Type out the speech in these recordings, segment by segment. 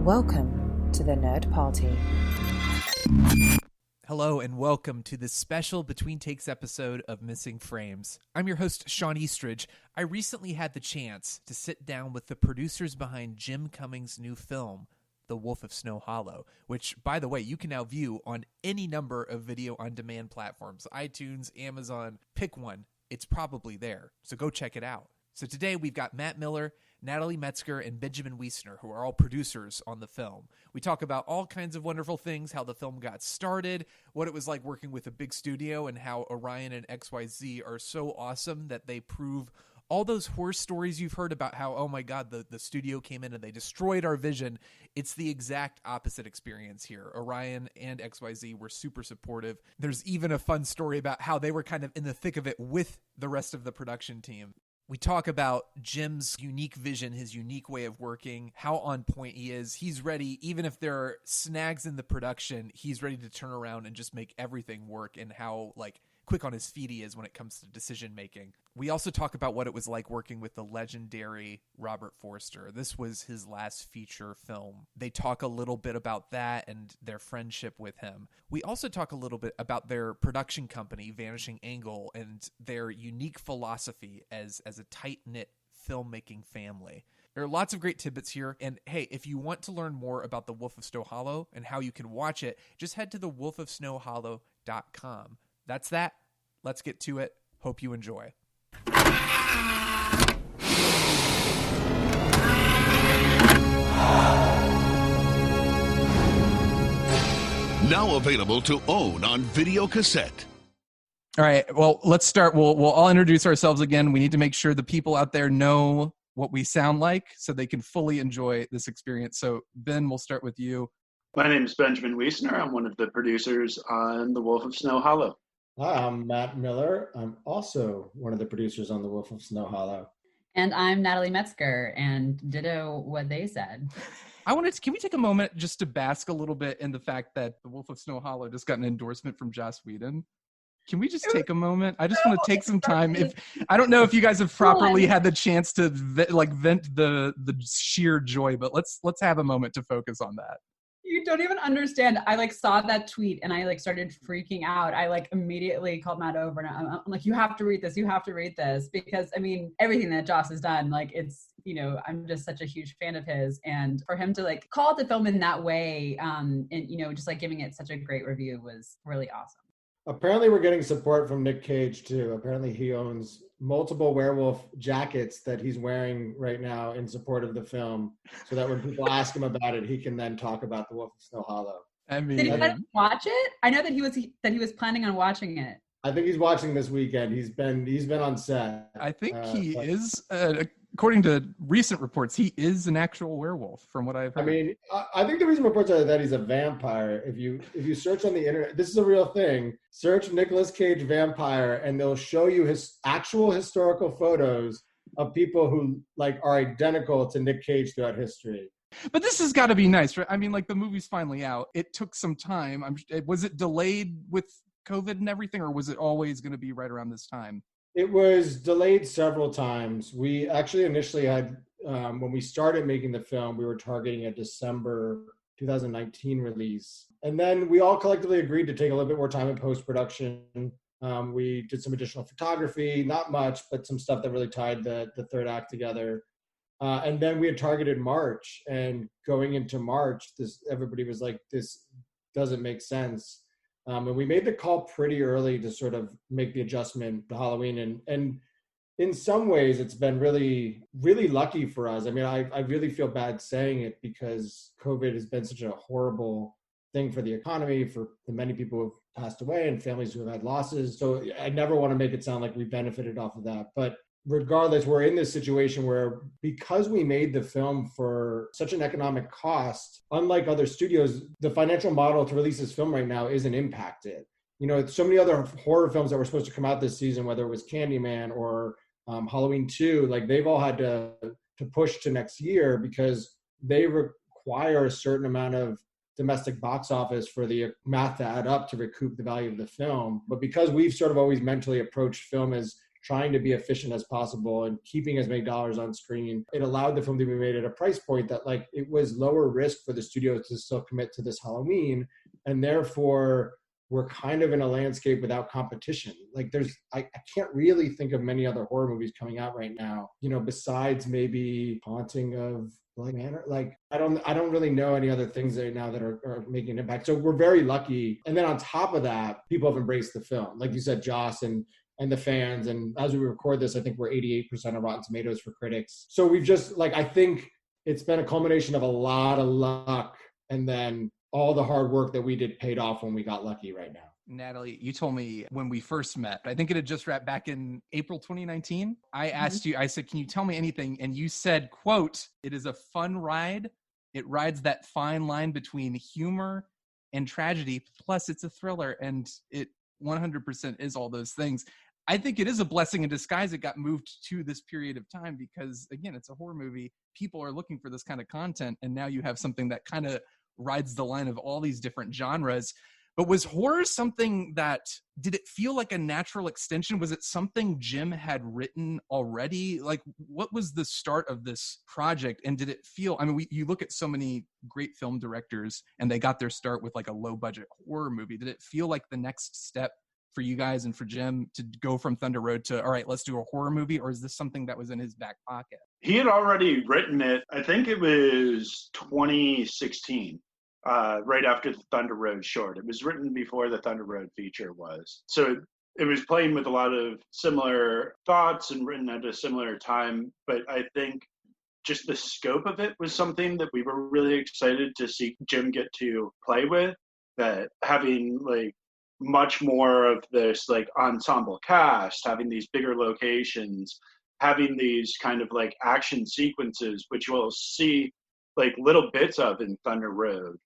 Welcome to the Nerd Party. Hello and welcome to this special Between Takes episode of Missing Frames. I'm your host, Shawn. I recently had the chance to sit down with the producers behind Jim Cummings' new film, The Wolf of Snow Hollow, which, by the way, you can now view on any number of video-on-demand platforms. iTunes, Amazon, pick one. It's probably there, so go check it out. So today we've got Matt Miller, Natalie Metzger, and Benjamin Wiessner, who are all producers on the film. We talk about all kinds of wonderful things, how the film got started, what it was like working with a big studio, and how Orion and XYZ are so awesome that they prove all those horror stories you've heard about how, oh my God, the studio came in and they destroyed our vision. It's the exact opposite experience here. Orion and XYZ were super supportive. There's even a fun story about how they were kind of in the thick of it with the rest of the production team. We talk about Jim's unique vision, his unique way of working, how on point he is. He's ready, even if there are snags in the production, he's ready to turn around and just make everything work, and how quick on his feet he is when it comes to decision making. We also talk about what it was like working with the legendary Robert Forster. This was his last feature film. They talk a little bit about that and their friendship with him. We also talk a little bit about their production company, Vanishing Angle, and their unique philosophy as a tight-knit filmmaking family. There are lots of great tidbits here, and hey, if you want to learn more about The Wolf of Snow Hollow and how you can watch it, just head to thewolfofsnowhollow.com. That's that. Let's get to it. Hope you enjoy. Now available to own on video cassette. All right. Well, let's start. We'll all introduce ourselves again. We need to make sure the people out there know what we sound like so they can fully enjoy this experience. So, Ben, we'll start with you. My name is Benjamin Wiessner. I'm one of the producers on The Wolf of Snow Hollow. Hi, I'm Matt Miller. I'm also one of the producers on The Wolf of Snow Hollow. And I'm Natalie Metzger, and ditto what they said. Can we take a moment just to bask a little bit in the fact that The Wolf of Snow Hollow just got an endorsement from Joss Whedon? Can we just take a moment? I just want to take some time. I don't know if you guys have properly had the chance to vent the sheer joy, but let's have a moment to focus on that. You don't even understand. I saw that tweet and I started freaking out. I immediately called Matt over and I'm like, you have to read this. You have to read this because everything that Joss has done, it's, I'm just such a huge fan of his, and for him to call it the film in that way, and just giving it such a great review was really awesome. Apparently we're getting support from Nick Cage too. Apparently he owns multiple werewolf jackets that he's wearing right now in support of the film, so that when people ask him about it, he can then talk about The Wolf of Snow Hollow. Did he watch it? I know that he was planning on watching it. I think he's watching this weekend. He's been on set. I think he is, according to recent reports, he is an actual werewolf, from what I've heard. I think the recent reports are that he's a vampire. If you search on the internet, this is a real thing. Search Nicolas Cage vampire, and they'll show you his actual historical photos of people who are identical to Nick Cage throughout history. But this has got to be nice, right? The movie's finally out. It took some time. Was it delayed with COVID and everything, or was it always going to be right around this time? It was delayed several times. We actually initially had, when we started making the film, we were targeting a December 2019 release. And then we all collectively agreed to take a little bit more time in post-production. We did some additional photography, not much, but some stuff that really tied the third act together. And then we had targeted March, and going into March, everybody was like, this doesn't make sense. And we made the call pretty early to sort of make the adjustment to Halloween. And in some ways, it's been really, really lucky for us. I really feel bad saying it because COVID has been such a horrible thing for the economy, for the many people who have passed away and families who have had losses. So I never want to make it sound like we benefited off of that. But regardless, we're in this situation where, because we made the film for such an economic cost, unlike other studios, the financial model to release this film right now isn't impacted. So many other horror films that were supposed to come out this season, whether it was Candyman or Halloween 2, they've all had to push to next year because they require a certain amount of domestic box office for the math to add up to recoup the value of the film. But because we've sort of always mentally approached film as trying to be efficient as possible and keeping as many dollars on screen. It allowed the film to be made at a price point that like it was lower risk for the studio to still commit to this Halloween. And therefore we're kind of in a landscape without competition. Like I can't really think of many other horror movies coming out right now, you know, besides maybe Haunting of Bly Manor. Like I don't really know any other things right now that are making an impact. So we're very lucky. And then on top of that, people have embraced the film. Like you said, Joss and the fans. And as we record this, I think we're 88% of Rotten Tomatoes for critics. So we've just like, I think it's been a culmination of a lot of luck. And then all the hard work that we did paid off when we got lucky right now. Natalie, you told me when we first met, I think it had just wrapped back in April 2019. I asked you, I said, can you tell me anything? And you said, quote, "It is a fun ride. It rides that fine line between humor and tragedy. Plus it's a thriller." And it 100% is all those things. I think it is a blessing in disguise it got moved to this period of time because, again, it's a horror movie. People are looking for this kind of content. And now you have something that kind of rides the line of all these different genres. But was horror something that, did it feel like a natural extension? Was it something Jim had written already? Like, what was the start of this project? And did it feel, I mean, you look at so many great film directors and they got their start with like a low budget horror movie. Did it feel like the next step for you guys and for Jim to go from Thunder Road to, all right, let's do a horror movie? Or is this something that was in his back pocket? He had already written it. I think it was 2016. Right after the Thunder Road short. It was written before the Thunder Road feature was. So it was playing with a lot of similar thoughts and written at a similar time. But I think just the scope of it was something that we were really excited to see Jim get to play with. That having like much more of this like ensemble cast, having these bigger locations, having these kind of like action sequences, which we'll see like little bits of in Thunder Road,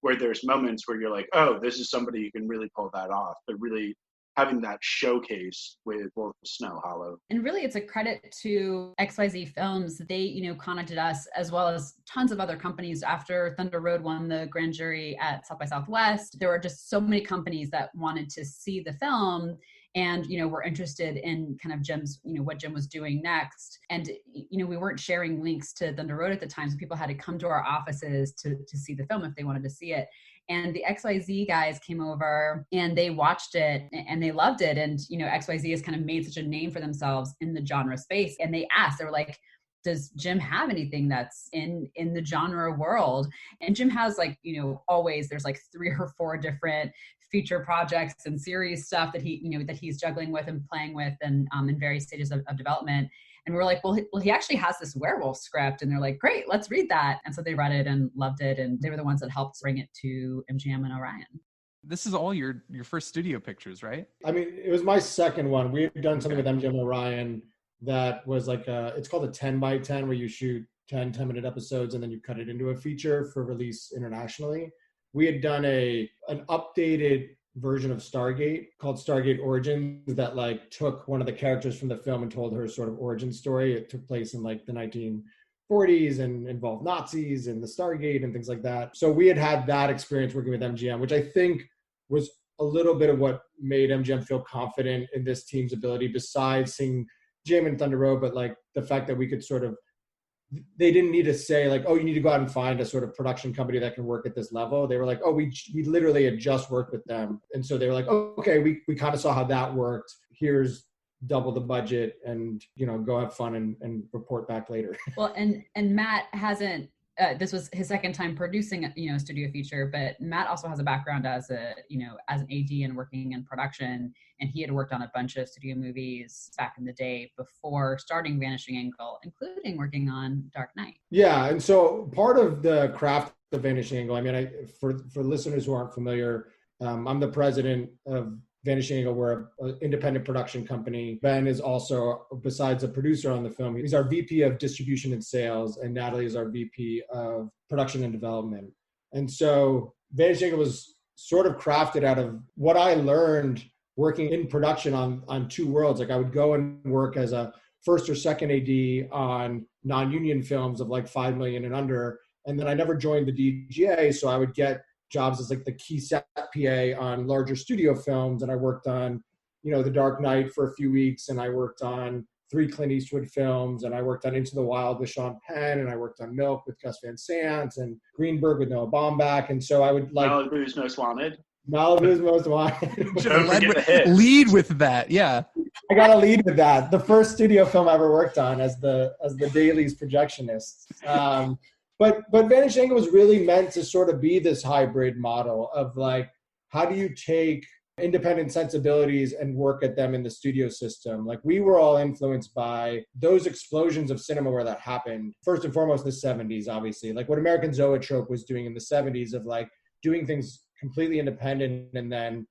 where there's moments where you're like, oh, this is somebody who can really pull that off, but really having that showcase with Wolf of Snow Hollow. And really it's a credit to XYZ Films. They, you know, contacted us as well as tons of other companies after Thunder Road won the grand jury at South by Southwest. There were just so many companies that wanted to see the film and, you know, were interested in kind of Jim's, you know, what Jim was doing next. And, you know, we weren't sharing links to Thunder Road at the time, so people had to come to our offices to see the film if they wanted to see it. And the XYZ guys came over and they watched it and they loved it. And, you know, XYZ has kind of made such a name for themselves in the genre space. And they asked, they were like, does Jim have anything that's in the genre world? And Jim has like, you know, always there's like 3 or 4 different feature projects and series stuff that he, you know, that he's juggling with and playing with and in various stages of development. And we're like, well, he actually has this werewolf script. And they're like, great, let's read that. And so they read it and loved it. And they were the ones that helped bring it to MGM and Orion. This is all your first studio pictures, right? I mean, it was my second one. We had done something with MGM and Orion that was like it's called a 10 by 10 where you shoot 10-minute episodes and then you cut it into a feature for release internationally. We had done an updated version of Stargate called Stargate Origin that like took one of the characters from the film and told her sort of origin story. It took place in like the 1940s and involved Nazis and the Stargate and things like that. So we had that experience working with MGM, which I think was a little bit of what made MGM feel confident in this team's ability, besides seeing Jim and Thunder Road, but like the fact that we could sort of, they didn't need to say like, oh, you need to go out and find a sort of production company that can work at this level. They were like, oh, we literally had just worked with them. And so they were like, oh, okay, we kind of saw how that worked. Here's double the budget and, you know, go have fun and report back later. Well, and Matt hasn't, this was his second time producing, you know, a studio feature, but Matt also has a background as an AD and working in production. And he had worked on a bunch of studio movies back in the day before starting Vanishing Angle, including working on Dark Knight. Yeah. And so part of the craft of Vanishing Angle, I mean, for listeners who aren't familiar, I'm the president of Vanishing Angle. We're an independent production company. Ben is also, besides a producer on the film, he's our VP of distribution and sales, and Natalie is our VP of production and development. And so Vanishing Angle was sort of crafted out of what I learned working in production on 2 worlds. Like I would go and work as a first or second AD on non-union films of like 5 million and under. And then I never joined the DGA, so I would get jobs as like the key set PA on larger studio films. And I worked on The Dark Knight for a few weeks, and I worked on 3 Clint Eastwood films, and I worked on Into the Wild with Sean Penn, and I worked on Milk with Gus Van Sant, and Greenberg with Noah Baumbach. And so I would like Malibu's Most Wanted. Malibu's Most Wanted. Don't forget the hits. Lead with that, yeah. I got to lead with that. The first studio film I ever worked on as the Daily's projectionist. But Vanishing Angle was really meant to sort of be this hybrid model of like, how do you take independent sensibilities and work at them in the studio system? Like, we were all influenced by those explosions of cinema where that happened. First and foremost, the 70s, obviously. Like what American Zoetrope was doing in the 70s of like doing things completely independent and then,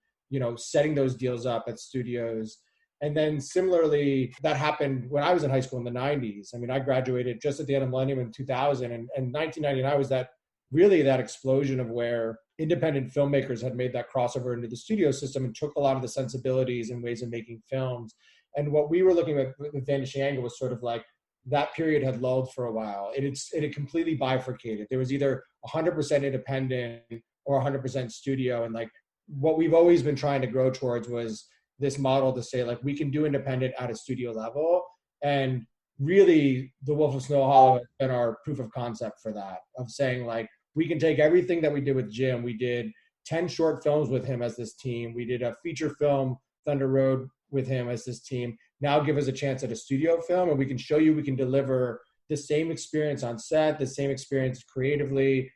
setting those deals up at studios. And then similarly, that happened when I was in high school in the 90s. I mean, I graduated just at the end of millennium in 2000, and 1999 was that explosion of where independent filmmakers had made that crossover into the studio system and took a lot of the sensibilities and ways of making films. And what we were looking at with Vanishing Angle was sort of like that period had lulled for a while. It had completely bifurcated. There was either 100% independent or 100% studio. And like what we've always been trying to grow towards was this model to say like we can do independent at a studio level. And really the Wolf of Snow Hollow has been our proof of concept for that, of saying like we can take everything that we did with Jim. We did 10 short films with him as this team. We did a feature film, Thunder Road, with him as this team. Now give us a chance at a studio film, and we can show you we can deliver the same experience on set, the same experience creatively,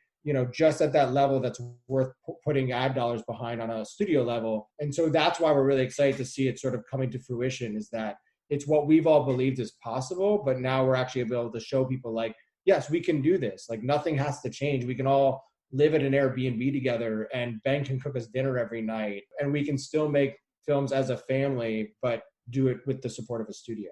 just at that level that's worth putting ad dollars behind on a studio level. And so that's why we're really excited to see it sort of coming to fruition, is that it's what we've all believed is possible, but now we're actually able to show people like, yes, we can do this. Like nothing has to change. We can all live at an Airbnb together, and Ben can cook us dinner every night, and we can still make films as a family, but do it with the support of a studio.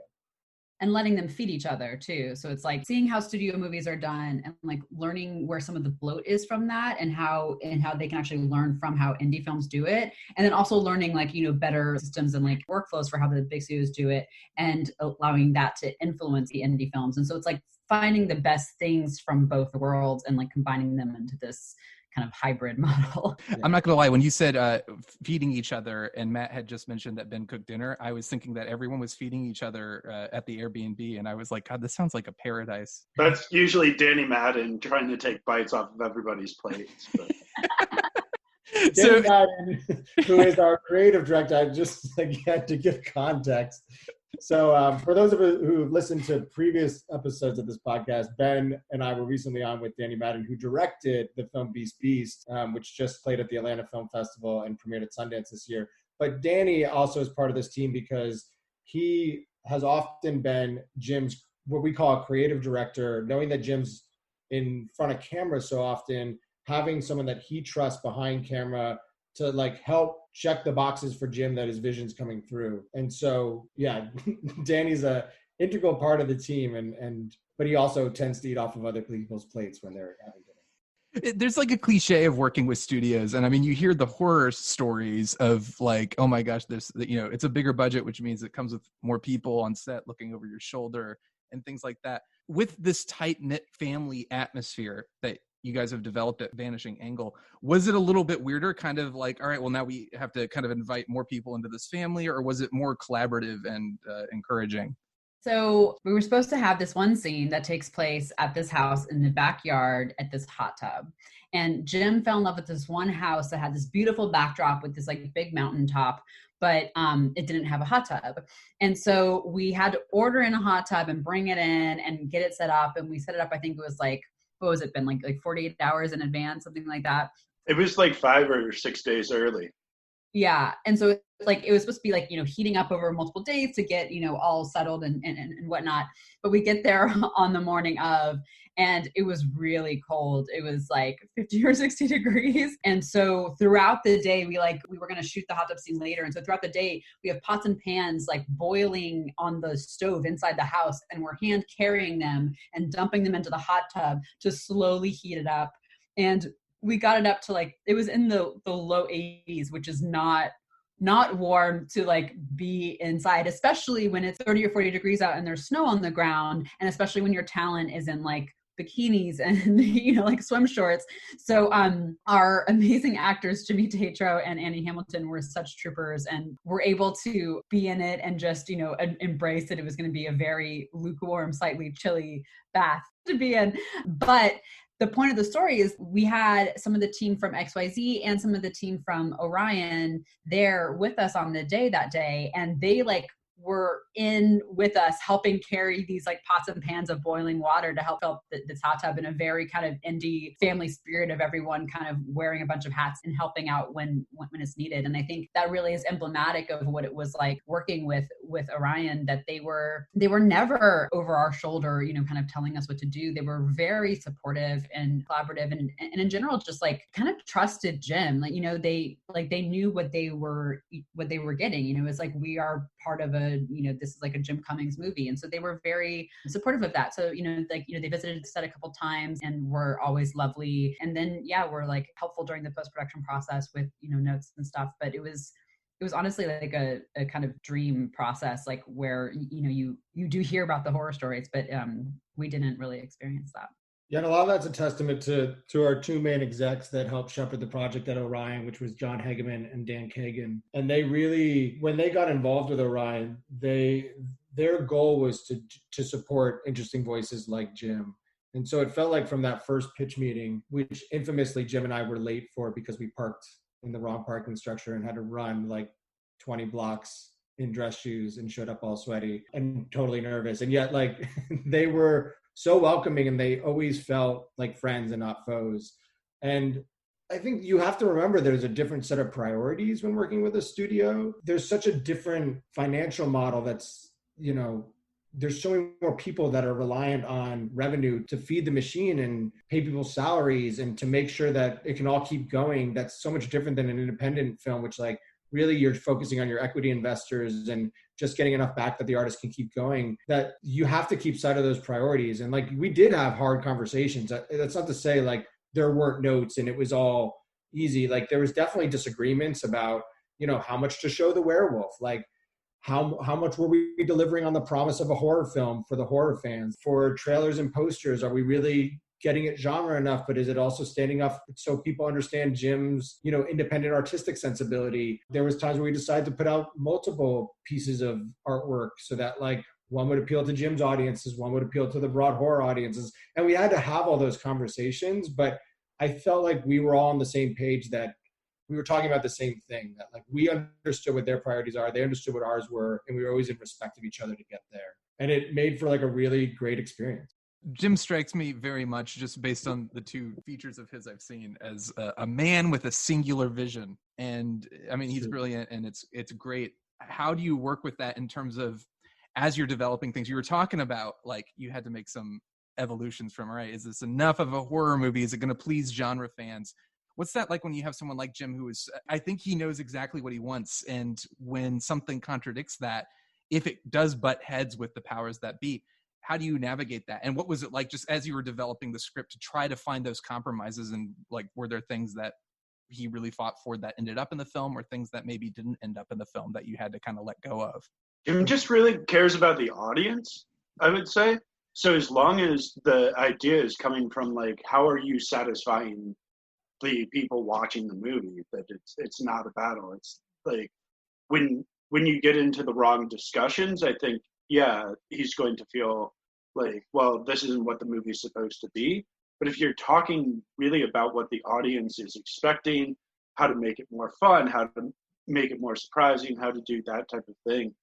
And letting them feed each other too. So it's like seeing how studio movies are done and like learning where some of the bloat is from that, and how they can actually learn from how indie films do it. And then also learning like, better systems and like workflows for how the big studios do it, and allowing that to influence the indie films. And so it's like finding the best things from both worlds and like combining them into this kind of hybrid model. I'm not gonna lie, when you said feeding each other, and Matt had just mentioned that Ben cooked dinner, I was thinking that everyone was feeding each other at the Airbnb, and I was like, God, this sounds like a paradise. That's usually Danny Madden trying to take bites off of everybody's plates. But. Danny Madden, who is our creative director, I just again to give context. So for those of you who have listened to previous episodes of this podcast, Ben and I were recently on with Danny Madden, who directed the film Beast, which just played at the Atlanta Film Festival and premiered at Sundance this year. But Danny also is part of this team because he has often been Jim's, what we call a creative director, knowing that Jim's in front of camera so often, having someone that he trusts behind camera to like help check the boxes for Jim that his vision's coming through. And so, yeah, Danny's a integral part of the team, but he also tends to eat off of other people's plates when they're having dinner. There's like a cliche of working with studios, and I mean, you hear the horror stories of like, oh my gosh, there's, it's a bigger budget, which means it comes with more people on set looking over your shoulder and things like that. With this tight-knit family atmosphere that you guys have developed at Vanishing Angle, was it a little bit weirder, kind of like, all right, well, now we have to kind of invite more people into this family, or was it more collaborative and encouraging? So we were supposed to have this one scene that takes place at this house in the backyard at this hot tub. And Jim fell in love with this one house that had this beautiful backdrop with this like big mountaintop, but it didn't have a hot tub. And so we had to order in a hot tub and bring it in and get it set up. And we set it up, I think it was like, what was it been, like 48 hours in advance, something like that? It was like 5 or 6 days early. Yeah. And so like it was supposed to be like, heating up over multiple days to get, all settled and whatnot. But we get there on the morning of, and it was really cold. It was like 50 or 60 degrees. And so throughout the day, we were going to shoot the hot tub scene later. And so throughout the day, we have pots and pans like boiling on the stove inside the house, and we're hand carrying them and dumping them into the hot tub to slowly heat it up. And we got it up to like, it was in the low 80s, which is not warm to like be inside, especially when it's 30 or 40 degrees out and there's snow on the ground. And especially when your talent is in like bikinis and, like swim shorts. So our amazing actors, Jimmy Tatro and Annie Hamilton, were such troopers and were able to be in it and just, embrace that it was going to be a very lukewarm, slightly chilly bath to be in. But the point of the story is we had some of the team from XYZ and some of the team from Orion there with us on the day that day. And they were in with us helping carry these pots and pans of boiling water to help fill this hot tub, in a very kind of indie family spirit of everyone kind of wearing a bunch of hats and helping out when it's needed. And I think that really is emblematic of what it was like working with Orion, that they were never over our shoulder, kind of telling us what to do. They were very supportive and collaborative and in general, just kind of trusted Jim. They knew what they were getting. It was we are part of this is a Jim Cummings movie. And so they were very supportive of that. So, they visited the set a couple times and were always lovely. And then, were helpful during the post-production process with, notes and stuff. But it was honestly a kind of dream process, where, you do hear about the horror stories, but we didn't really experience that. Yeah, and a lot of that's a testament to our two main execs that helped shepherd the project at Orion, which was John Hageman and Dan Kagan. And they really, when they got involved with Orion, their goal was to support interesting voices like Jim. And so it felt like from that first pitch meeting, which infamously Jim and I were late for because we parked in the wrong parking structure and had to run 20 blocks in dress shoes and showed up all sweaty and totally nervous. And yet they were so welcoming, and they always felt like friends and not foes. And I think you have to remember there's a different set of priorities when working with a studio. There's such a different financial model that's, there's so many more people that are reliant on revenue to feed the machine and pay people's salaries and to make sure that it can all keep going. That's so much different than an independent film, which really you're focusing on your equity investors and just getting enough back that the artist can keep going, that you have to keep sight of those priorities. And we did have hard conversations. That's not to say there weren't notes and it was all easy. There was definitely disagreements about, how much to show the werewolf, how much were we delivering on the promise of a horror film for the horror fans? For trailers and posters, are we really getting it genre enough, but is it also standing up so people understand Jim's, independent artistic sensibility? There was times where we decided to put out multiple pieces of artwork so that one would appeal to Jim's audiences, one would appeal to the broad horror audiences. And we had to have all those conversations, but I felt like we were all on the same page, that we were talking about the same thing, that we understood what their priorities are, they understood what ours were, and we were always in respect of each other to get there. And it made for a really great experience. Jim strikes me very much, just based on the two features of his I've seen, as a man with a singular vision. And I mean, he's brilliant and it's great. How do you work with that in terms of, as you're developing things? You were talking about you had to make some evolutions from, all right, is this enough of a horror movie? Is it going to please genre fans? What's that like when you have someone like Jim who is, I think he knows exactly what he wants. And when something contradicts that, if it does butt heads with the powers that be, how do you navigate that? And what was it like just as you were developing the script to try to find those compromises? And were there things that he really fought for that ended up in the film, or things that maybe didn't end up in the film that you had to kind of let go of? Jim just really cares about the audience, I would say. So as long as the idea is coming from how are you satisfying the people watching the movie, that it's not a battle. It's when you get into the wrong discussions, I think, he's going to feel well, this isn't what the movie's supposed to be. But if you're talking really about what the audience is expecting, how to make it more fun, how to make it more surprising, how to do that type of thing,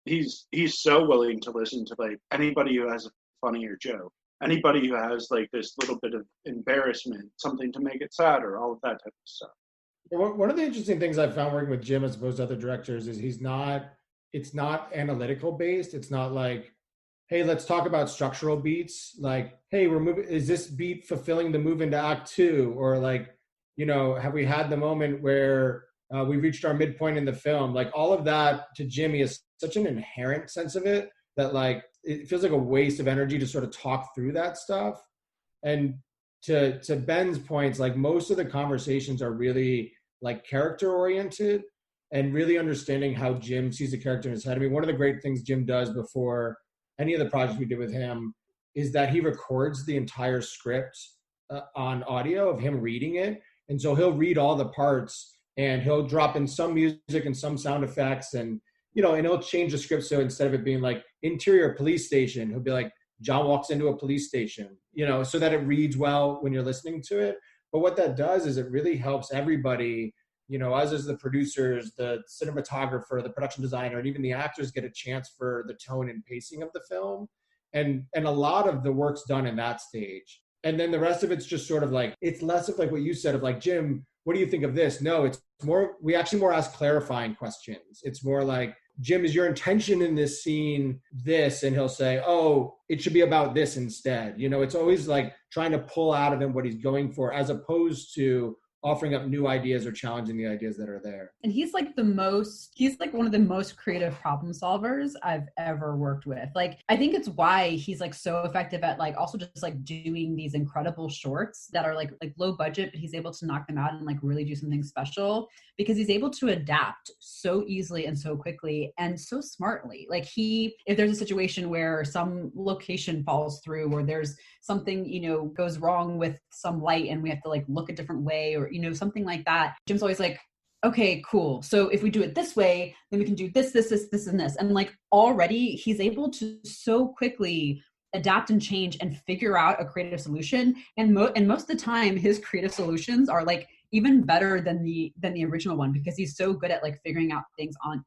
he's so willing to listen to anybody who has a funnier joke, anybody who has this little bit of embarrassment, something to make it sadder, all of that type of stuff. One of the interesting things I've found working with Jim as opposed to other directors is it's not analytical based. It's not hey, let's talk about structural beats. Hey, we're moving. Is this beat fulfilling the move into Act 2? Or have we had the moment where we reached our midpoint in the film? All of that to Jimmy is such an inherent sense of it that it feels like a waste of energy to sort of talk through that stuff. And to Ben's points, most of the conversations are really character oriented and really understanding how Jim sees the character in his head. I mean, one of the great things Jim does before any of the projects we did with him is that he records the entire script on audio of him reading it. And so he'll read all the parts and he'll drop in some music and some sound effects and, and he'll change the script. So instead of it being like interior police station, he'll be like, John walks into a police station, so that it reads well when you're listening to it. But what that does is it really helps everybody, us as the producers, the cinematographer, the production designer, and even the actors get a chance for the tone and pacing of the film. And a lot of the work's done in that stage. And then the rest of it's just sort of like, it's less of like what you said of like, Jim, what do you think of this? No, it's more, we actually more ask clarifying questions. It's more like, Jim, is your intention in this scene this? And he'll say, oh, it should be about this instead. It's always like trying to pull out of him what he's going for, as opposed to offering up new ideas or challenging the ideas that are there. And he's like one of the most creative problem solvers I've ever worked with. Like, I think it's why he's like so effective at like also just like doing these incredible shorts that are like low budget, but he's able to knock them out and like really do something special, because he's able to adapt so easily and so quickly and so smartly. Like if there's a situation where some location falls through or there's something, goes wrong with some light and we have to like look a different way or, something like that, Jim's always like, okay, cool. So if we do it this way, then we can do this, and this. And like already he's able to so quickly adapt and change and figure out a creative solution. And most of the time his creative solutions are like even better than the original one, because he's so good at like figuring out things on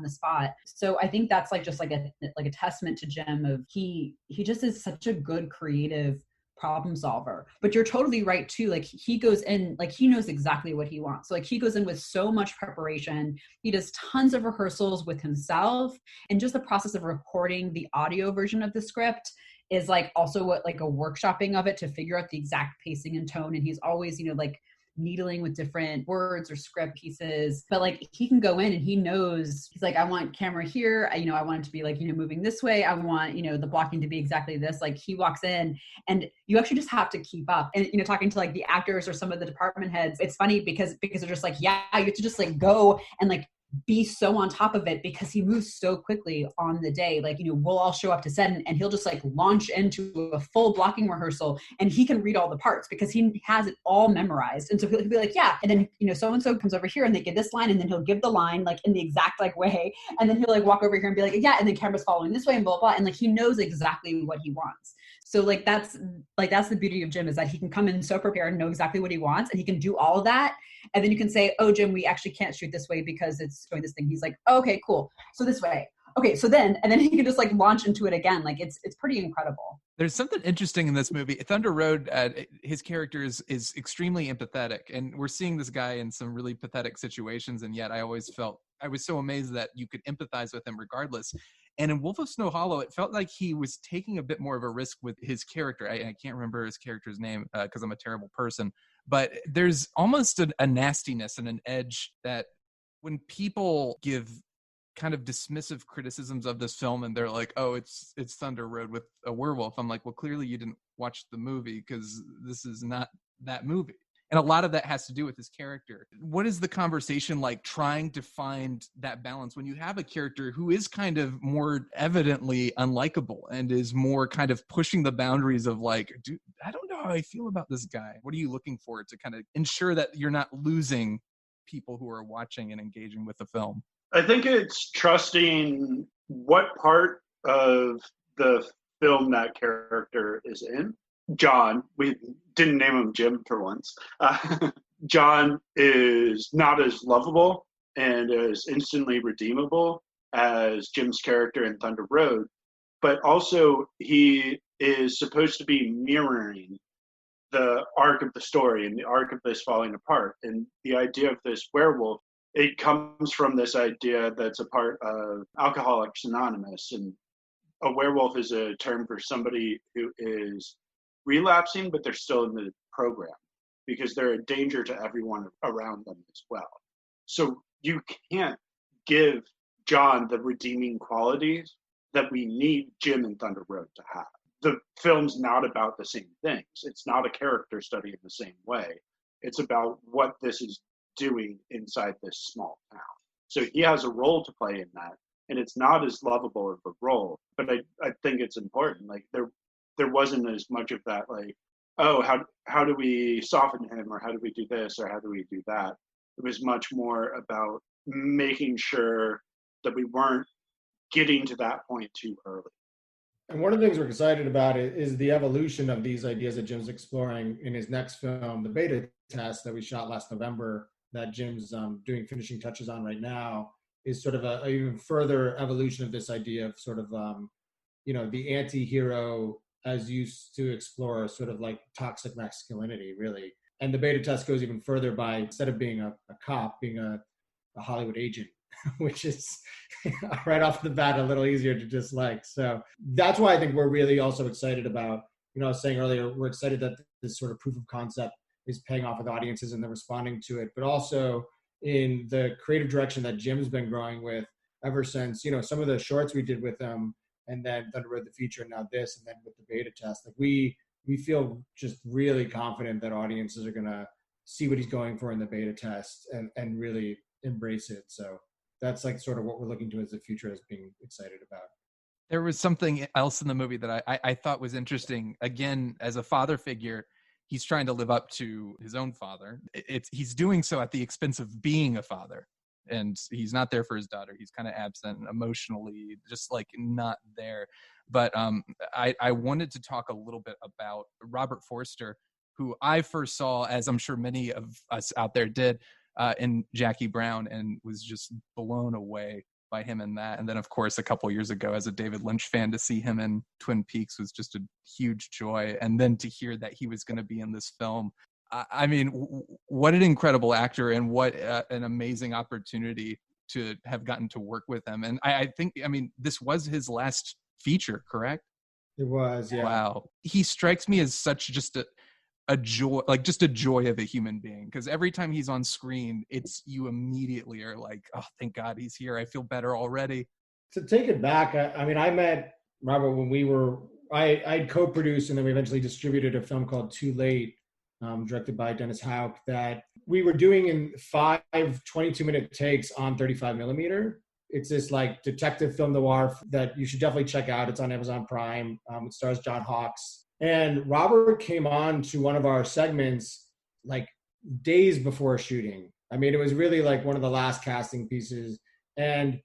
the spot. So I think that's like just like a testament to Jim of he just is such a good creative problem solver. But you're totally right too. Like he goes in, like he knows exactly what he wants. So like he goes in with so much preparation. He does tons of rehearsals with himself, and just the process of recording the audio version of the script is like also what like a workshopping of it to figure out the exact pacing and tone. And he's always, like needling with different words or script pieces, but like he can go in and he knows, he's like, I want camera here. I want it to be like, moving this way. I want, the blocking to be exactly this. Like he walks in and you actually just have to keep up. And, talking to like the actors or some of the department heads, it's funny because they're just like, yeah, you have to just like go and like be so on top of it, because he moves so quickly on the day. Like, we'll all show up to set and he'll just like launch into a full blocking rehearsal, and he can read all the parts because he has it all memorized. And so he'll be like, yeah. And then, so-and-so comes over here and they get this line, and then he'll give the line like in the exact like way. And then he'll like walk over here and be like, yeah. And then camera's following this way and blah, blah. And like, he knows exactly what he wants. So like, that's the beauty of Jim, is that he can come in so prepared and know exactly what he wants, and he can do all of that. And then you can say, oh, Jim, we actually can't shoot this way because it's doing this thing. He's like, oh, okay, cool. So this way. Okay, so then he can just like launch into it again. Like it's pretty incredible. There's something interesting in this movie. Thunder Road, his character is extremely empathetic, and we're seeing this guy in some really pathetic situations, and yet I always felt, I was so amazed that you could empathize with him regardless. And in Wolf of Snow Hollow, it felt like he was taking a bit more of a risk with his character. I can't remember his character's name because I'm a terrible person. But there's almost a nastiness and an edge that when people give kind of dismissive criticisms of this film and they're like, oh, it's Thunder Road with a werewolf. I'm like, well, clearly you didn't watch the movie, because this is not that movie. And a lot of that has to do with his character. What is the conversation like trying to find that balance when you have a character who is kind of more evidently unlikable and is more kind of pushing the boundaries of like, dude, I don't know how I feel about this guy. What are you looking for to kind of ensure that you're not losing people who are watching and engaging with the film? I think it's trusting what part of the film that character is in. John, we didn't name him Jim for once. John is not as lovable and as instantly redeemable as Jim's character in Thunder Road, but also he is supposed to be mirroring the arc of the story and the arc of this falling apart. And the idea of this werewolf, it comes from this idea that's a part of Alcoholics Anonymous. And a werewolf is a term for somebody who is relapsing, but they're still in the program because they're a danger to everyone around them as well. So you can't give John the redeeming qualities that we need Jim in Thunder Road to have. The film's not about the same things. It's not a character study in the same way. It's about what this is doing inside this small town. So he has a role to play in that, and it's not as lovable of a role, but I think it's important. Like there wasn't as much of that, like, oh, how do we soften him, or how do we do this, or how do we do that? It was much more about making sure that we weren't getting to that point too early. And one of the things we're excited about is the evolution of these ideas that Jim's exploring in his next film, the beta test that we shot last November, that Jim's doing finishing touches on right now, is sort of a even further evolution of this idea of sort of, the anti-hero as used to explore sort of like toxic masculinity, really. And the beta test goes even further by, instead of being a cop, being a Hollywood agent, which is right off the bat a little easier to dislike. So that's why I think we're really also excited about, I was saying earlier, we're excited that this sort of proof of concept is paying off with audiences and they're responding to it, but also in the creative direction that Jim's been growing with ever since, some of the shorts we did with him, and then Thunder Road the feature, and now this, and then with the beta test, like we feel just really confident that audiences are going to see what he's going for in the beta test and really embrace it. So that's like sort of what we're looking to as the future, as being excited about. There was something else in the movie that I thought was interesting. Again, as a father figure, he's trying to live up to his own father. He's doing so at the expense of being a father. And he's not there for his daughter. He's kind of absent emotionally, just like not there. But I wanted to talk a little bit about Robert Forster, who I first saw, as I'm sure many of us out there did, in Jackie Brown, and was just blown away by him in that. And then, of course, a couple years ago, as a David Lynch fan, to see him in Twin Peaks was just a huge joy. And then to hear that he was going to be in this film, I mean, what an incredible actor, and what an amazing opportunity to have gotten to work with him. And I think, this was his last feature, correct? It was, yeah. Wow. He strikes me as such just a joy, like just a joy of a human being, because every time he's on screen, you immediately are like, oh, thank God he's here. I feel better already. To take it back, I met Robert when I'd co-produced and then we eventually distributed a film called Too Late, directed by Dennis Houck, that we were doing in 5 22-minute takes on 35 millimeter. It's this like detective film noir that you should definitely check out. It's on Amazon Prime. It stars John Hawkes. And Robert came on to one of our segments like days before shooting. It was really like one of the last casting pieces. And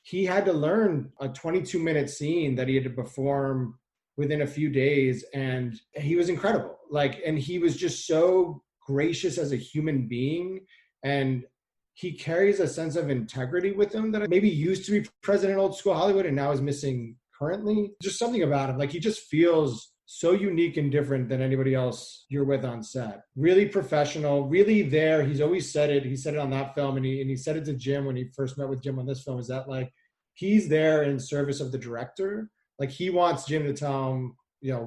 he had to learn a 22-minute scene that he had to perform within a few days. And he was incredible. And he was just so gracious as a human being. And he carries a sense of integrity with him that maybe used to be present in old school Hollywood and now is missing currently. Just something about him. He just feels so unique and different than anybody else you're with on set. Really professional, really there. He's always said it. He said it on that film, and he said it to Jim when he first met with Jim on this film, is that he's there in service of the director. He wants Jim to tell him,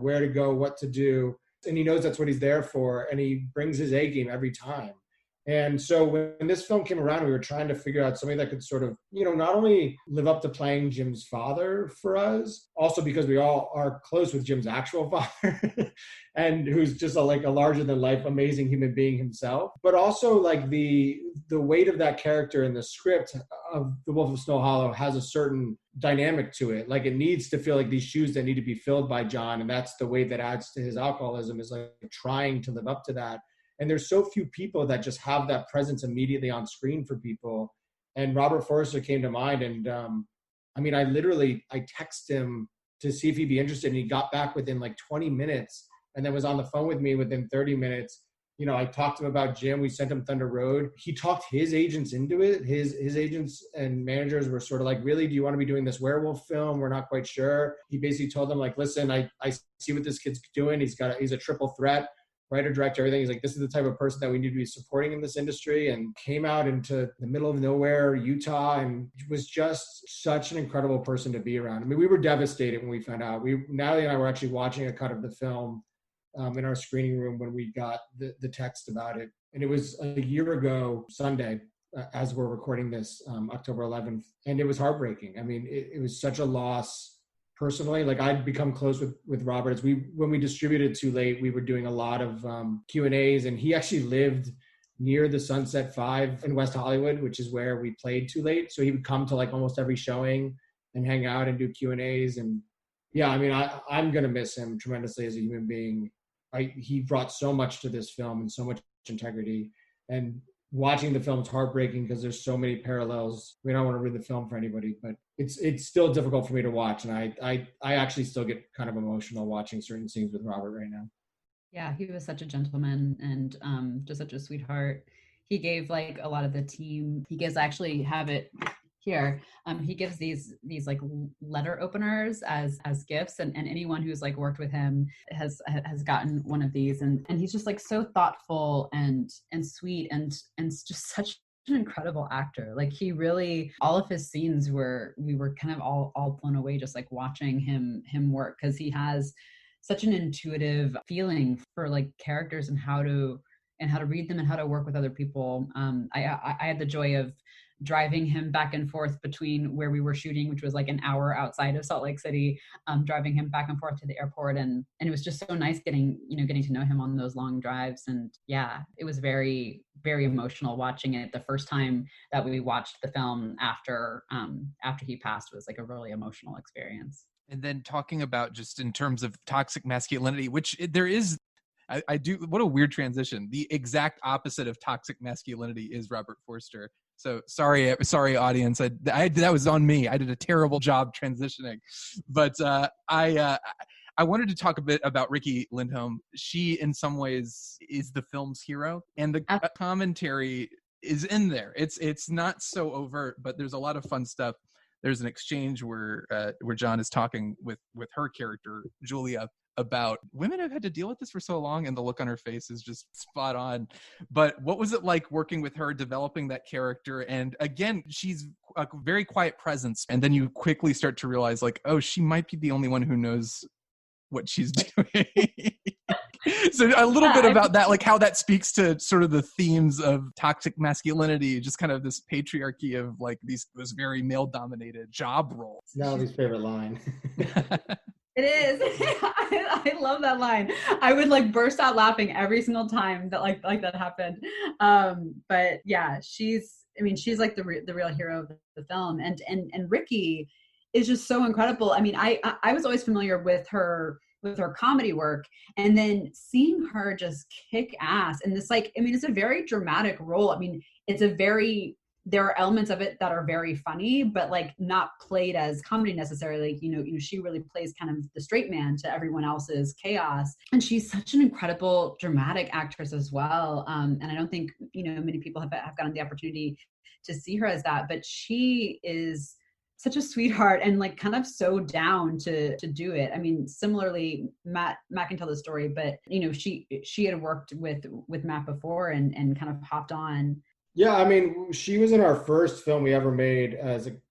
where to go, what to do. And he knows that's what he's there for. And he brings his A game every time. And so when this film came around, we were trying to figure out somebody that could sort of, not only live up to playing Jim's father for us, also because we all are close with Jim's actual father and who's just a larger than life, amazing human being himself, but also the weight of that character in the script of The Wolf of Snow Hollow has a certain dynamic to it. It needs to feel like these shoes that need to be filled by John. And that's the way that adds to his alcoholism, is trying to live up to that. And there's so few people that just have that presence immediately on screen for people. And Robert Forster came to mind. And I texted him to see if he'd be interested. And he got back within 20 minutes and then was on the phone with me within 30 minutes. I talked to him about Jim. We sent him Thunder Road. He talked his agents into it. His agents and managers were sort of really, do you want to be doing this werewolf film? We're not quite sure. He basically told them listen, I see what this kid's doing. He's a triple threat. Writer, director, everything. He's this is the type of person that we need to be supporting in this industry, and came out into the middle of nowhere, Utah, and was just such an incredible person to be around. We were devastated when we found out. Natalie and I were actually watching a cut of the film in our screening room when we got the text about it. And it was a year ago Sunday, as we're recording this, October 11th. And it was heartbreaking. It was such a loss. Personally, I'd become close with Robert. When we distributed Too Late, we were doing a lot of Q&As, and he actually lived near the Sunset 5 in West Hollywood, which is where we played Too Late. So he would come to almost every showing and hang out and do Q&As. And Yeah, I mean, I'm going to miss him tremendously as a human being. He brought so much to this film and so much integrity. And watching the film is heartbreaking because there's so many parallels. We don't want to ruin the film for anybody, but it's still difficult for me to watch. And I actually still get kind of emotional watching certain scenes with Robert right now. Yeah, he was such a gentleman and just such a sweetheart. He gave like a lot of the team. He gives, I actually have it here. He gives these like letter openers as gifts, and anyone who's like worked with him has gotten one of these, and he's just like so thoughtful and sweet and just such an incredible actor. Like he really, all of his scenes we were kind of all blown away just like watching him work, because he has such an intuitive feeling for like characters and how to read them and how to work with other people. I had the joy of driving him back and forth between where we were shooting, which was like an hour outside of Salt Lake City, driving him back and forth to the airport. And it was just so nice getting to know him on those long drives. And yeah, it was very, very emotional watching it. The first time that we watched the film after he passed was like a really emotional experience. And then talking about just in terms of toxic masculinity, which there is, I do, what a weird transition. The exact opposite of toxic masculinity is Robert Forster. So sorry, audience. That was on me. I did a terrible job transitioning. But I wanted to talk a bit about Riki Lindholm. She, in some ways, is the film's hero, and the commentary is in there. It's not so overt, but there's a lot of fun stuff. There's an exchange where John is talking with her character Julia about women have had to deal with this for so long, and the look on her face is just spot on. But what was it like working with her, developing that character? And again, she's a very quiet presence, and then you quickly start to realize like, oh, she might be the only one who knows what she's doing. So a little bit about that, like how that speaks to sort of the themes of toxic masculinity, just kind of this patriarchy of like this very male dominated job role. It's Natalie's favorite line. It is. I love that line. I would like burst out laughing every single time that like that happened. But yeah, she's like the real hero of the film, and Riki is just so incredible. I mean, I was always familiar with her comedy work, and then seeing her just kick ass and this like, I mean, it's a very dramatic role. I mean, there are elements of it that are very funny, but like not played as comedy necessarily. You know, she really plays kind of the straight man to everyone else's chaos. And she's such an incredible dramatic actress as well. And I don't think, many people have gotten the opportunity to see her as that, but she is such a sweetheart and like kind of so down to do it. I mean, similarly, Matt can tell the story, but she had worked with Matt before and kind of hopped on. Yeah, I mean, she was in our first film we ever made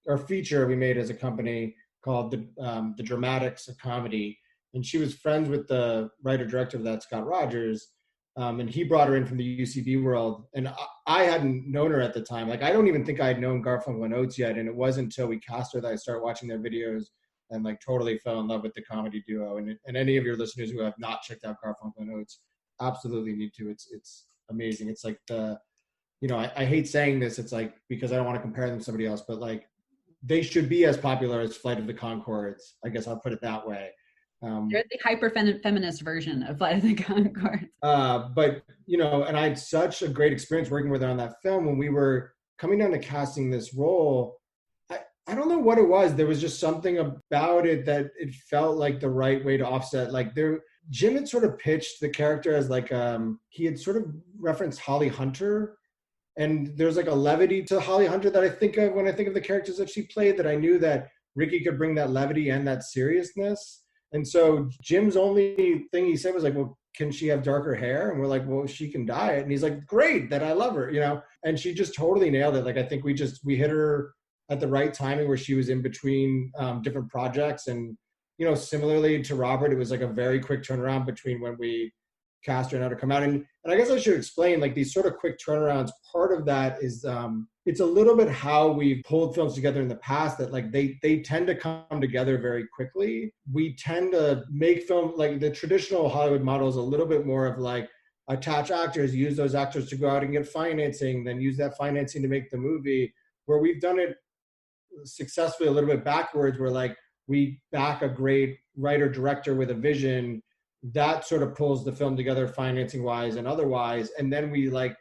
our feature we made as a company called the Dramatics, a comedy, and she was friends with the writer-director of that, Scott Rogers, and he brought her in from the UCB world, and I hadn't known her at the time. Like, I don't even think I had known Garfunkel and Oates yet, and it wasn't until we cast her that I started watching their videos and like totally fell in love with the comedy duo. And any of your listeners who have not checked out Garfunkel and Oates absolutely need to. It's amazing. It's like I hate saying this, it's like, because I don't want to compare them to somebody else, but like they should be as popular as Flight of the Conchords. I guess I'll put it that way. They're the hyper-feminist version of Flight of the Conchords. But, and I had such a great experience working with her on that film. When we were coming down to casting this role, I don't know what it was. There was just something about it that it felt like the right way to offset. Like Jim had sort of pitched the character as like, he had sort of referenced Holly Hunter. And there's like a levity to Holly Hunter that I think of when I think of the characters that she played, that I knew that Riki could bring that levity and that seriousness. And so Jim's only thing he said was like, well, can she have darker hair? And we're like, well, she can dye it. And he's like, great, that I love her, and she just totally nailed it. Like, I think we hit her at the right timing where she was in between different projects. And, similarly to Robert, it was like a very quick turnaround between when we cast her and how to come out. And I guess I should explain, like, these sort of quick turnarounds. Part of that is it's a little bit how we've pulled films together in the past, that like they tend to come together very quickly. We tend to make film, like the traditional Hollywood model is a little bit more of like attach actors, use those actors to go out and get financing, then use that financing to make the movie, where we've done it successfully a little bit backwards, where like we back a great writer director with a vision that sort of pulls the film together financing wise and otherwise. And then we like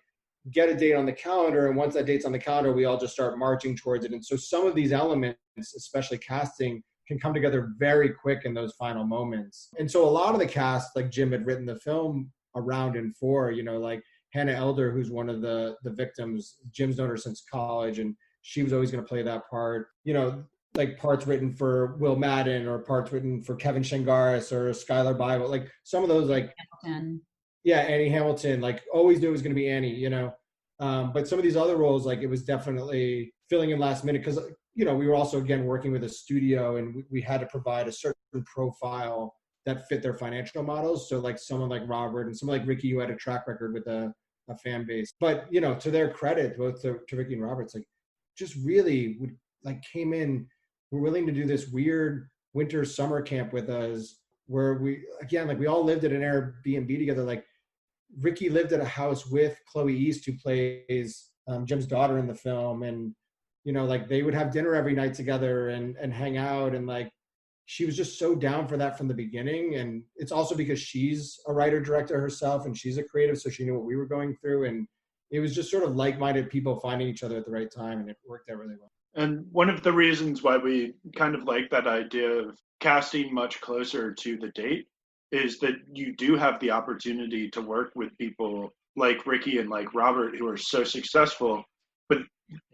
get a date on the calendar. And once that date's on the calendar, we all just start marching towards it. And so some of these elements, especially casting, can come together very quick in those final moments. And so a lot of the cast, like Jim had written the film around and for, you know, like Hannah Elder, who's one of the victims, Jim's known her since college, and she was always going to play that part. You know, like parts written for Will Madden or parts written for Kevin Shengaris or Skylar Bible, like some of those, like Hamilton. Yeah, Annie Hamilton, like always knew it was going to be Annie, you know. But some of these other roles, like it was definitely filling in last minute because, you know, we were also, again, working with a studio and we had to provide a certain profile that fit their financial models. So like someone like Robert and someone like Ricky, who had a track record with a fan base. But, you know, to their credit, both to Ricky and Robert's, like just really would like came in, were willing to do this weird winter summer camp with us where we, again, like we all lived at an Airbnb together. Like Ricky lived at a house with Chloe East, who plays Jim's daughter in the film. And, you know, like they would have dinner every night together and hang out. And like, she was just so down for that from the beginning. And it's also because she's a writer director herself and she's a creative. So she knew what we were going through. And it was just sort of like-minded people finding each other at the right time. And it worked out really well. And one of the reasons why we kind of like that idea of casting much closer to the date is that you do have the opportunity to work with people like Ricky and like Robert who are so successful, but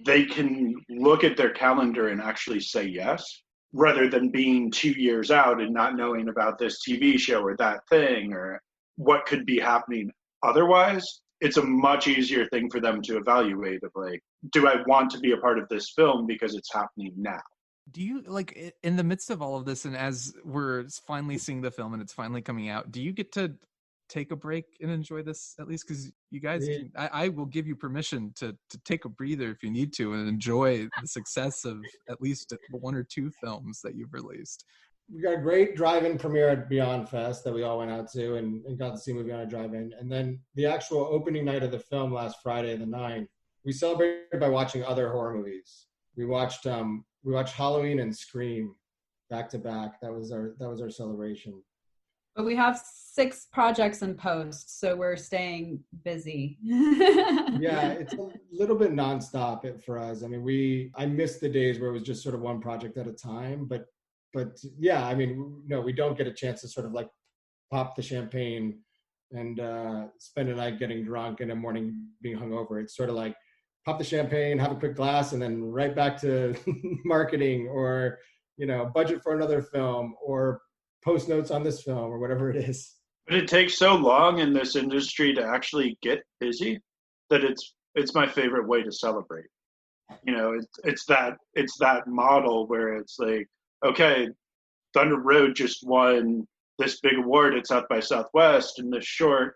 they can look at their calendar and actually say yes, rather than being 2 years out and not knowing about this TV show or that thing or what could be happening otherwise. It's a much easier thing for them to evaluate of like, do I want to be a part of this film because it's happening now? Do you, like, in the midst of all of this and as we're finally seeing the film and it's finally coming out, do you get to take a break and enjoy this at least? Because you guys, I will give you permission to take a breather if you need to and enjoy the success of at least 1 or 2 films that you've released. We got a great drive-in premiere at Beyond Fest that we all went out to and got to see a movie on a drive-in. And then the actual opening night of the film last Friday, the 9th, we celebrated by watching other horror movies. We watched Halloween and Scream back to back. That was our celebration. But we have 6 projects in post, so we're staying busy. Yeah, it's a little bit nonstop for us. I mean, I missed the days where it was just sort of one project at a time, but yeah, I mean, no, we don't get a chance to sort of like pop the champagne and spend a night getting drunk and a morning being hungover. It's sort of like pop the champagne, have a quick glass, and then right back to marketing or, you know, budget for another film or post notes on this film or whatever it is. But it takes so long in this industry to actually get busy that it's my favorite way to celebrate. You know, it's that model where it's like, okay, Thunder Road just won this big award at South by Southwest, and this short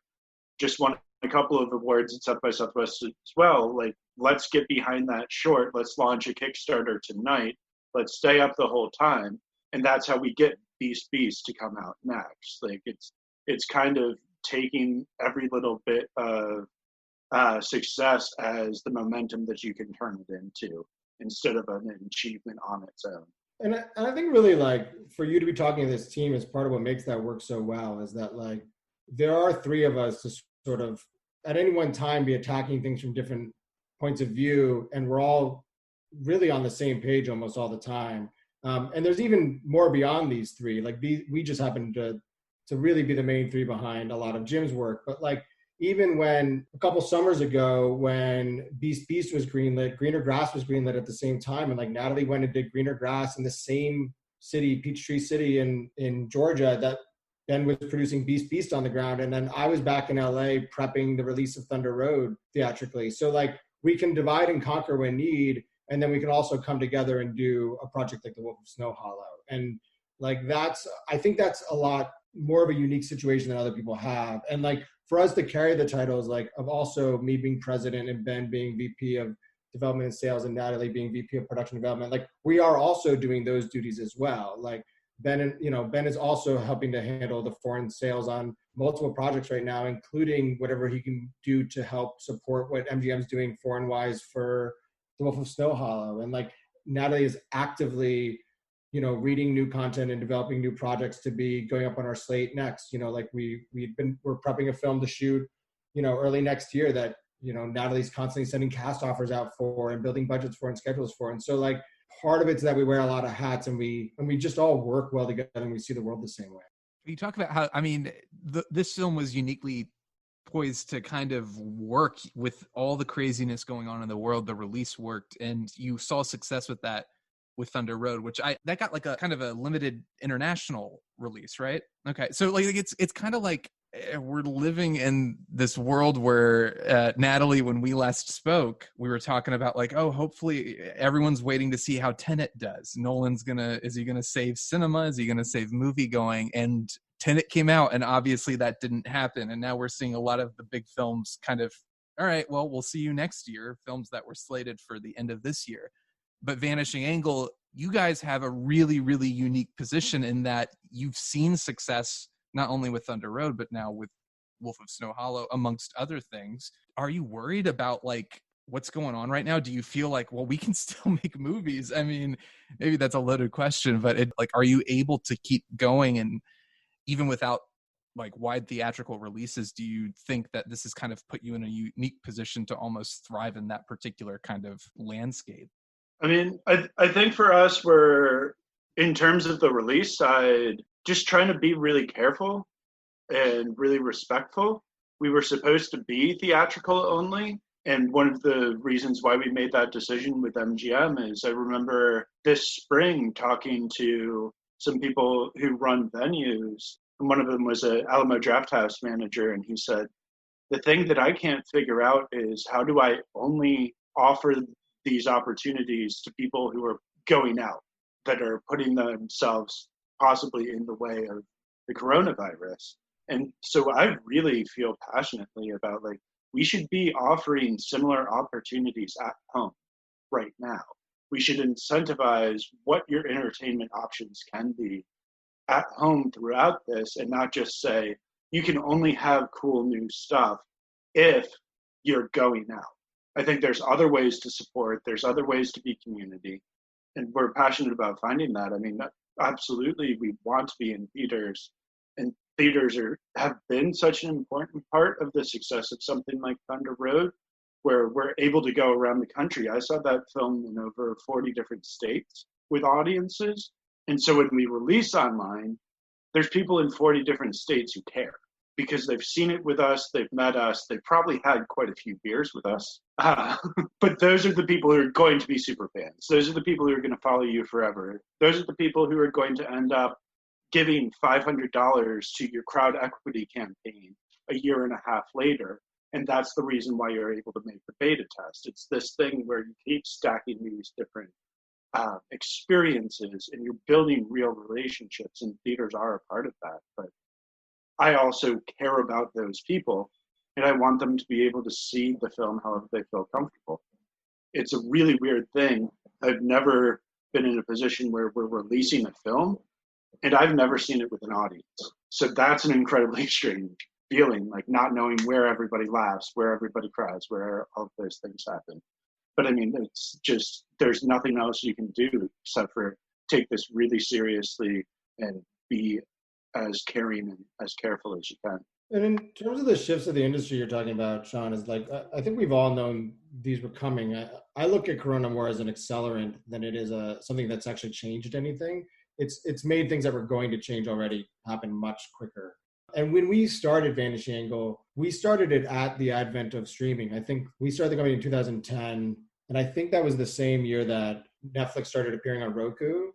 just won a couple of awards at South by Southwest as well. Like, let's get behind that short. Let's launch a Kickstarter tonight. Let's stay up the whole time. And that's how we get Beast to come out next. Like, it's kind of taking every little bit of success as the momentum that you can turn it into instead of an achievement on its own. And I think really, like, for you to be talking to this team is part of what makes that work so well, is that, like, there are 3 of us to sort of at any one time be attacking things from different points of view, and we're all really on the same page almost all the time. And there's even more beyond these 3. Like, we just happen to really be the main 3 behind a lot of Jim's work. But, like, even when a couple summers ago, when Beast was greenlit, Greener Grass was greenlit at the same time. And like Natalie went and did Greener Grass in the same city, Peachtree City in Georgia, that Ben was producing Beast on the ground. And then I was back in LA prepping the release of Thunder Road theatrically. So like we can divide and conquer when need. And then we can also come together and do a project like The Wolf of Snow Hollow. And like I think that's a lot more of a unique situation than other people have. And like, for us to carry the titles, like, of also me being president and Ben being VP of development and sales and Natalie being VP of production development, like, we are also doing those duties as well. Like, Ben is also helping to handle the foreign sales on multiple projects right now, including whatever he can do to help support what MGM's doing foreign wise for The Wolf of Snow Hollow. And like, Natalie is actively reading new content and developing new projects to be going up on our slate next. Like we're prepping a film to shoot, early next year that, Natalie's constantly sending cast offers out for and building budgets for and schedules for. And so like part of it's that we wear a lot of hats and we just all work well together and we see the world the same way. You talk about how, this film was uniquely poised to kind of work with all the craziness going on in the world. The release worked, and you saw success with that with Thunder Road, that got like a kind of a limited international release, right? Okay, so like it's kind of like we're living in this world where Natalie, when we last spoke, we were talking about like, oh, hopefully everyone's waiting to see how Tenet does. Is he gonna save cinema? Is he gonna save movie going? And Tenet came out, and obviously that didn't happen. And now we're seeing a lot of the big films kind of, all right, well, we'll see you next year. Films that were slated for the end of this year. But Vanishing Angle, you guys have a really, really unique position in that you've seen success not only with Thunder Road, but now with Wolf of Snow Hollow, amongst other things. Are you worried about like what's going on right now? Do you feel like, well, we can still make movies? I mean, maybe that's a loaded question, but are you able to keep going? And even without like wide theatrical releases, do you think that this has kind of put you in a unique position to almost thrive in that particular kind of landscape? I mean, I think for us, we're, in terms of the release side, just trying to be really careful and really respectful. We were supposed to be theatrical only. And one of the reasons why we made that decision with MGM is I remember this spring talking to some people who run venues. And one of them was an Alamo Drafthouse manager. And he said, the thing that I can't figure out is how do I only offer these opportunities to people who are going out, that are putting themselves possibly in the way of the coronavirus. And so I really feel passionately about like, we should be offering similar opportunities at home right now. We should incentivize what your entertainment options can be at home throughout this, and not just say, you can only have cool new stuff if you're going out. I think there's other ways to support, there's other ways to be community, and we're passionate about finding that. I mean, absolutely, we want to be in theaters, and theaters have been such an important part of the success of something like Thunder Road, where we're able to go around the country. I saw that film in over 40 different states with audiences, and so when we release online, there's people in 40 different states who care, because they've seen it with us, they've met us, they've probably had quite a few beers with us. But those are the people who are going to be super fans. Those are the people who are going to follow you forever. Those are the people who are going to end up giving $500 to your crowd equity campaign a year and a half later. And that's the reason why you're able to make the beta test. It's this thing where you keep stacking these different experiences, and you're building real relationships, and theaters are a part of that. But I also care about those people, and I want them to be able to see the film however they feel comfortable. It's a really weird thing. I've never been in a position where we're releasing a film, and I've never seen it with an audience. So that's an incredibly strange feeling, like not knowing where everybody laughs, where everybody cries, where all of those things happen. But I mean, it's just, there's nothing else you can do except for take this really seriously and be as caring and as careful as you can. And in terms of the shifts of the industry you're talking about, Shawn, is like, I think we've all known these were coming. I look at Corona more as an accelerant than it is something that's actually changed anything. It's made things that were going to change already happen much quicker. And when we started Vanishing Angle, we started it at the advent of streaming. I think we started the company in 2010, and I think that was the same year that Netflix started appearing on Roku.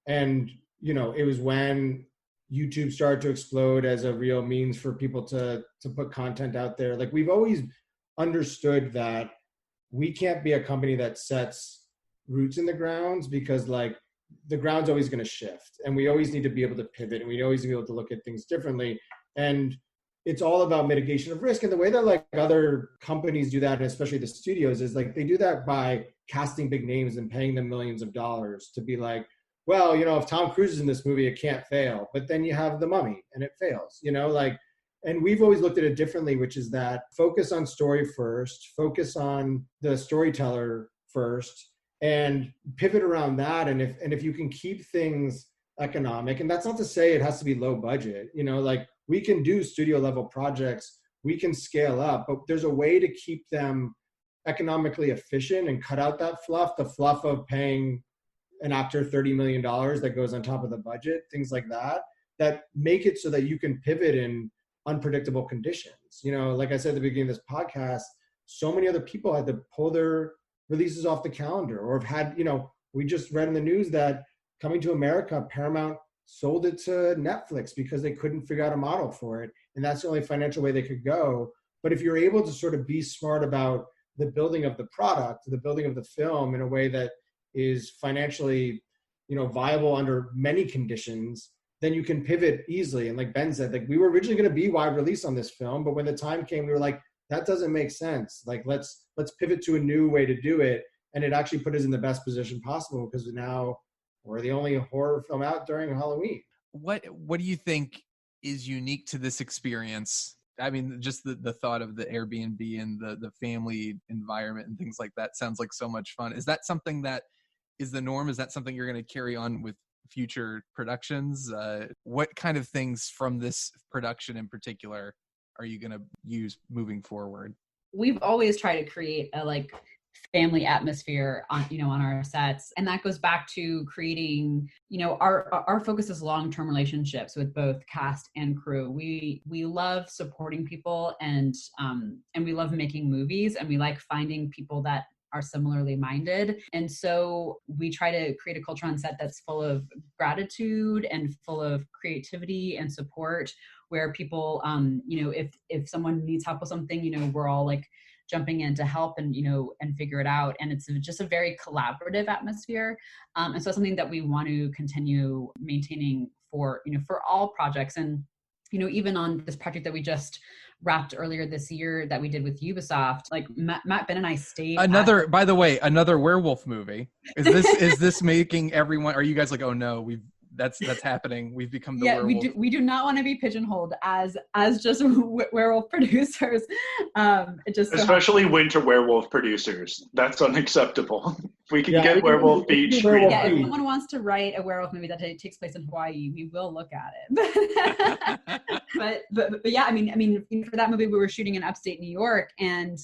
And, it was when YouTube started to explode as a real means for people to put content out there. Like, we've always understood that we can't be a company that sets roots in the grounds, because like the ground's always going to shift, and we always need to be able to pivot, and we always need to be able to look at things differently. And it's all about mitigation of risk. And the way that like other companies do that, and especially the studios, is like they do that by casting big names and paying them millions of dollars to be like, well, if Tom Cruise is in this movie, it can't fail. But then you have The Mummy and it fails, and we've always looked at it differently, which is that focus on story first, focus on the storyteller first, and pivot around that. And if you can keep things economic, and that's not to say it has to be low budget, like we can do studio level projects, we can scale up, but there's a way to keep them economically efficient and cut out that fluff, the fluff of paying an actor $30 million that goes on top of the budget, things like that make it so that you can pivot in unpredictable conditions. Like I said at the beginning of this podcast, so many other people had to pull their releases off the calendar, or have had, we just read in the news that Coming to America, Paramount sold it to Netflix because they couldn't figure out a model for it. And that's the only financial way they could go. But if you're able to sort of be smart about the building of the product, the building of the film in a way that is financially, viable under many conditions, then you can pivot easily. And like Ben said, like we were originally going to be wide release on this film, but when the time came, we were like, that doesn't make sense. Like, let's pivot to a new way to do it. And it actually put us in the best position possible, because now we're the only horror film out during Halloween. What do you think is unique to this experience? I mean, just the thought of the Airbnb and the family environment and things like that sounds like so much fun. Is that something that is the norm? Is that something you're going to carry on with future productions? What kind of things from this production in particular are you going to use moving forward? We've always tried to create a family atmosphere on our sets, and that goes back to creating, our focus is long-term relationships with both cast and crew. We love supporting people, and we love making movies, and we like finding people that are similarly minded. And so we try to create a culture on set that's full of gratitude and full of creativity and support, where people, if someone needs help with something, we're all like jumping in to help and figure it out. And it's just a very collaborative atmosphere. And so it's something that we want to continue maintaining for all projects. And, even on this project that we just wrapped earlier this year that we did with Ubisoft, like Matt, Ben, and I stayed. By the way, another werewolf movie. Is this making everyone? Are you guys like, oh no, that's happening? We've become the werewolf. We do not want to be pigeonholed as just werewolf producers. Especially winter werewolf producers. That's unacceptable. If we can get Werewolf Beach. If someone wants to write a werewolf movie that takes place in Hawaii, we will look at it. but yeah, I mean, for that movie, we were shooting in upstate New York, and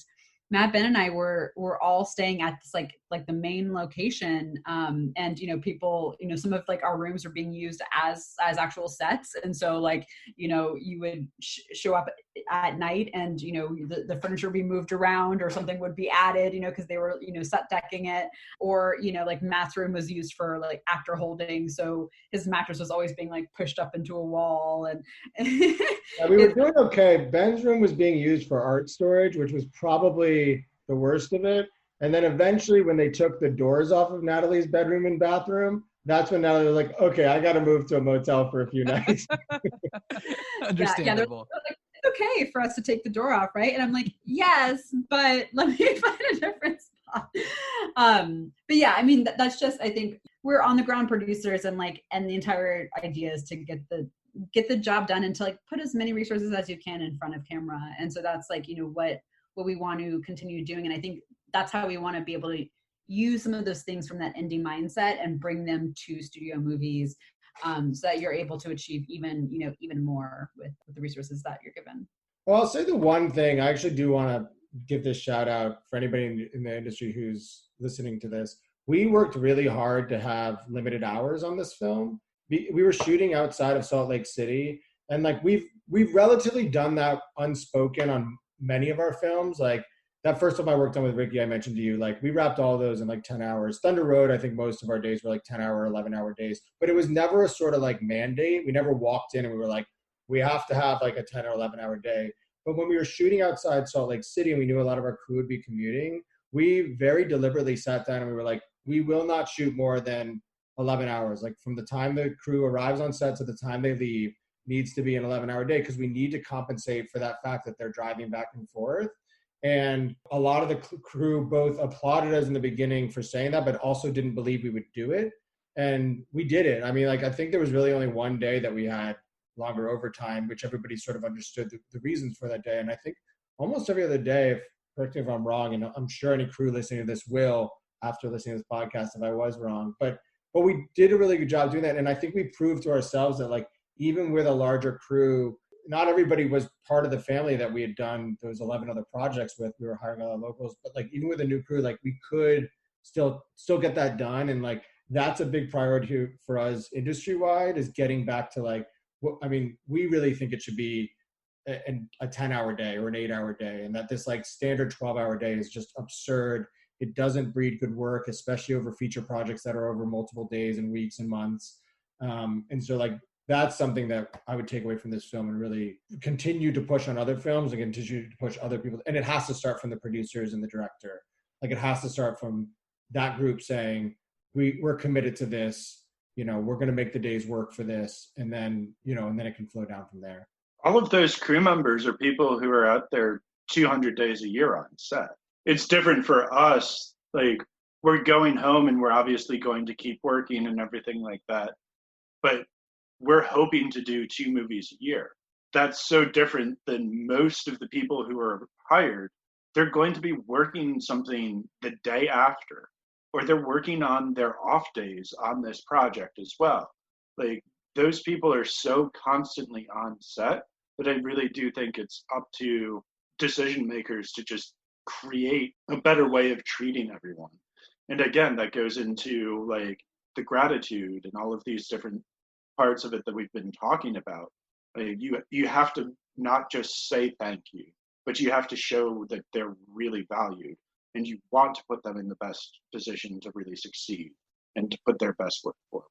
Matt, Ben, and I were all staying at this like the main location, and people, some of our rooms are being used as actual sets, and so you would show up at night, and the furniture would be moved around, or something would be added, because they were set decking it, or Matt's room was used for actor holding, so his mattress was always being pushed up into a wall, and yeah, we were doing okay. Ben's room was being used for art storage, which was probably the worst of it. And then eventually when they took the doors off of Natalie's bedroom and bathroom, that's when Natalie was like, okay, I got to move to a motel for a few nights. Understandable. It's okay for us to take the door off, right? And I'm like, yes, but let me find a different spot. But yeah, I mean, that's just, I think we're on the ground producers, and the entire idea is to get the job done, and to put as many resources as you can in front of camera. And so that's what we want to continue doing. And I think that's how we want to be able to use some of those things from that indie mindset and bring them to studio movies, so that you're able to achieve even more with the resources that you're given. Well, I'll say the one thing, I actually do want to give this shout out for anybody in the industry who's listening to this. We worked really hard to have limited hours on this film. We were shooting outside of Salt Lake City, and we've relatively done that unspoken on many of our films. That first film I worked on with Ricky, I mentioned to you, we wrapped all those in 10 hours. Thunder Road, I think most of our days were 10-hour, 11-hour days, but it was never a sort of mandate. We never walked in and we were we have to have a 10 or 11-hour day. But when we were shooting outside Salt Lake City and we knew a lot of our crew would be commuting, we very deliberately sat down and we were we will not shoot more than 11 hours. From the time the crew arrives on set to the time they leave needs to be an 11-hour day, because we need to compensate for that fact that they're driving back and forth. And a lot of the crew both applauded us in the beginning for saying that, but also didn't believe we would do it. And we did it. I mean, I think there was really only one day that we had longer overtime, which everybody sort of understood the reasons for that day. And I think almost every other day, correct me if I'm wrong, and I'm sure any crew listening to this will, after listening to this podcast if I was wrong. But we did a really good job doing that. And I think we proved to ourselves that like, even with a larger crew, not everybody was part of the family that we had done those 11 other projects with. We were hiring a lot of locals, but like even with a new crew, like we could still get that done. And like, that's a big priority for us industry wide, is getting back to like, I mean, we really think it should be a 10-hour day or an 8-hour day, and that this like standard 12-hour day is just absurd. It doesn't breed good work, especially over feature projects that are over multiple days and weeks and months. And so like, that's something that I would take away from this film and really continue to push on other films and continue to push other people. And it has to start from the producers and the director. Like it has to start from that group saying, we're committed to this, you know, we're going to make the days work for this. And then, you know, and then it can flow down from there. All of those crew members are people who are out there 200 days a year on set. It's different for us. Like, we're going home and we're obviously going to keep working and everything like that. But we're hoping to do 2 movies a year. That's so different than most of the people who are hired. They're going to be working something the day after, or they're working on their off days on this project as well. Like, those people are so constantly on set that I really do think it's up to decision makers to just create a better way of treating everyone. And again, that goes into like the gratitude and all of these different parts of it that we've been talking about. Like, you have to not just say thank you, but you have to show that they're really valued, and you want to put them in the best position to really succeed and to put their best foot forward.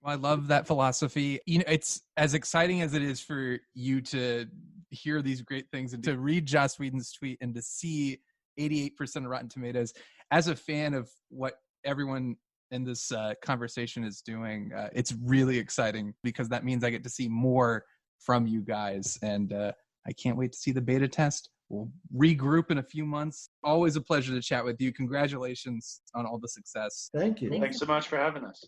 Well, I love that philosophy. You know, it's as exciting as it is for you to hear these great things and to read Joss Whedon's tweet and to see 88% of Rotten Tomatoes. As a fan of what everyone in this conversation is doing, it's really exciting, because that means I get to see more from you guys. And I can't wait to see the beta test. We'll regroup in a few months. Always a pleasure to chat with you. Congratulations on all the success. Thank you. Thanks so much for having us.